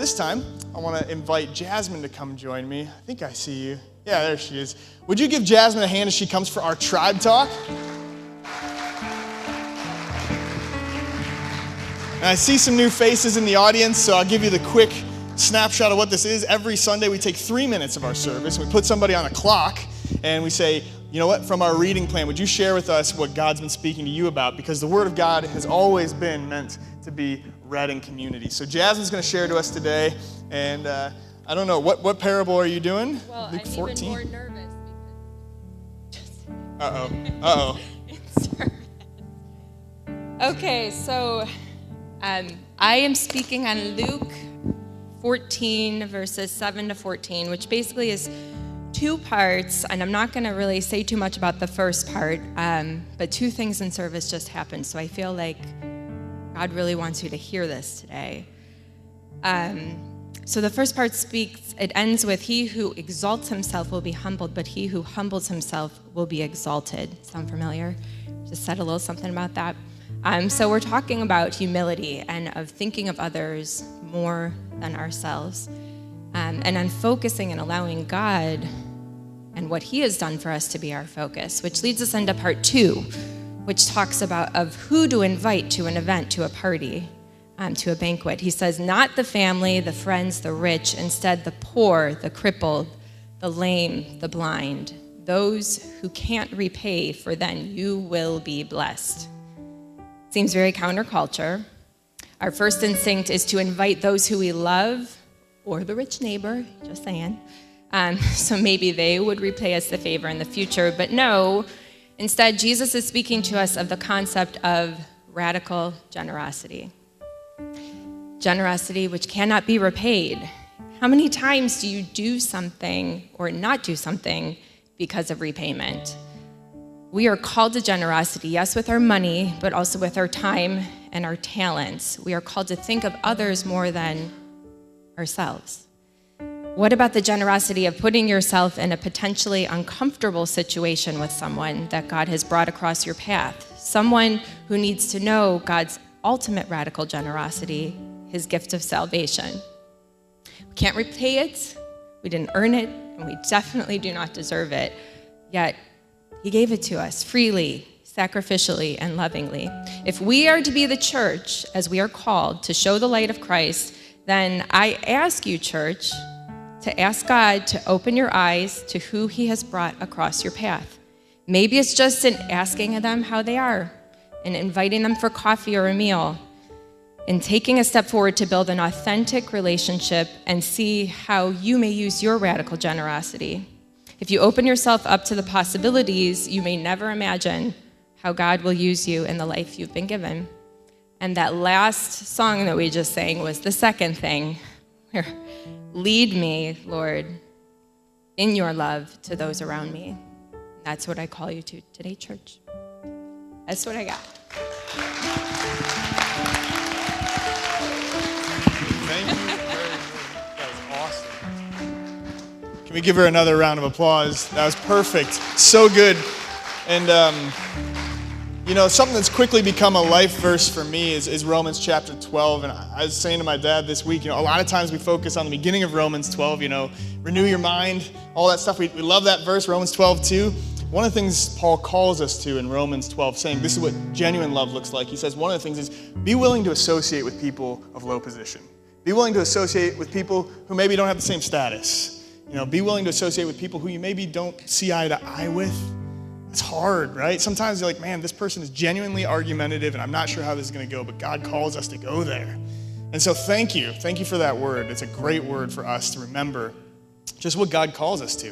This time, I want to invite Jasmine to come join me. I think I see you. Yeah, there she is. Would you give Jasmine a hand as she comes for our tribe talk? And I see some new faces in the audience, so I'll give you the quick snapshot of what this is. Every Sunday, we take 3 minutes of our service. We put somebody on a clock, and we say, you know what, from our reading plan, would you share with us what God's been speaking to you about? Because the Word of God has always been meant to be read in community. So Jasmine's going to share to us today, and I don't know, what parable are you doing? Well, Luke I'm 14? even more nervous because... Uh-oh. Okay, so I am speaking on Luke 14, verses 7 to 14, which basically is 2 parts, and I'm not going to really say too much about the first part, but 2 things in service just happened, so I feel like God really wants you to hear this today. So the first part it ends with, he who exalts himself will be humbled, but he who humbles himself will be exalted. Sound familiar? Just said a little something about that. So we're talking about humility and of thinking of others more than ourselves, and on focusing and allowing God and what he has done for us to be our focus, which leads us into part 2, which talks about of who to invite to an event, to a party, to a banquet. He says, not the family, the friends, the rich, instead the poor, the crippled, the lame, the blind, those who can't repay, for then you will be blessed. Seems very counterculture. Our first instinct is to invite those who we love, or the rich neighbor, just saying. So maybe they would repay us the favor in the future, but no. Instead, Jesus is speaking to us of the concept of radical generosity. Generosity which cannot be repaid. How many times do you do something or not do something because of repayment? We are called to generosity, yes, with our money, but also with our time and our talents. We are called to think of others more than ourselves. What about the generosity of putting yourself in a potentially uncomfortable situation with someone that God has brought across your path? Someone who needs to know God's ultimate radical generosity, his gift of salvation. We can't repay it, we didn't earn it, and we definitely do not deserve it. Yet, he gave it to us freely, sacrificially, and lovingly. If we are to be the church, as we are called, to show the light of Christ, then I ask you, church, to ask God to open your eyes to who he has brought across your path. Maybe it's just in asking them how they are, and inviting them for coffee or a meal, and taking a step forward to build an authentic relationship and see how you may use your radical generosity. If you open yourself up to the possibilities, you may never imagine how God will use you in the life you've been given. And that last song that we just sang was the second thing. Lead me, Lord, in your love to those around me. That's what I call you to today, church. That's what I got. Thank you very much. That was awesome. Can we give her another round of applause? That was perfect. So good. And, something that's quickly become a life verse for me is Romans chapter 12. And I was saying to my dad this week, a lot of times we focus on the beginning of Romans 12, renew your mind, all that stuff. We love that verse, Romans 12 too. One of the things Paul calls us to in Romans 12, saying this is what genuine love looks like. He says one of the things is be willing to associate with people of low position. Be willing to associate with people who maybe don't have the same status. Be willing to associate with people who you maybe don't see eye to eye with. It's hard, right? Sometimes you're like, man, this person is genuinely argumentative and I'm not sure how this is going to go, but God calls us to go there. And so thank you. Thank you for that word. It's a great word for us to remember just what God calls us to.